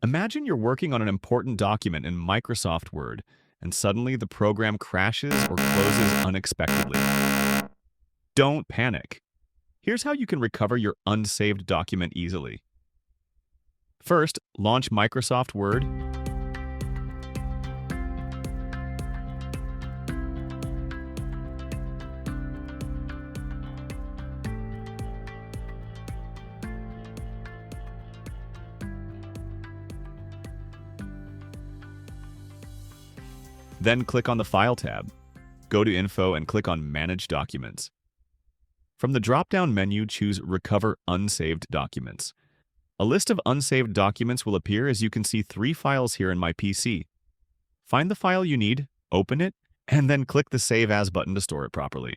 Imagine you're working on an important document in Microsoft Word, and suddenly the program crashes or closes unexpectedly. Don't panic. Here's how you can recover your unsaved document easily. First, launch Microsoft Word. Then click on the File tab. Go to Info and click on Manage Documents. From the drop-down menu, choose Recover Unsaved Documents. A list of unsaved documents will appear as you can see 3 files here in my PC. Find the file you need, open it, and then click the Save As button to store it properly.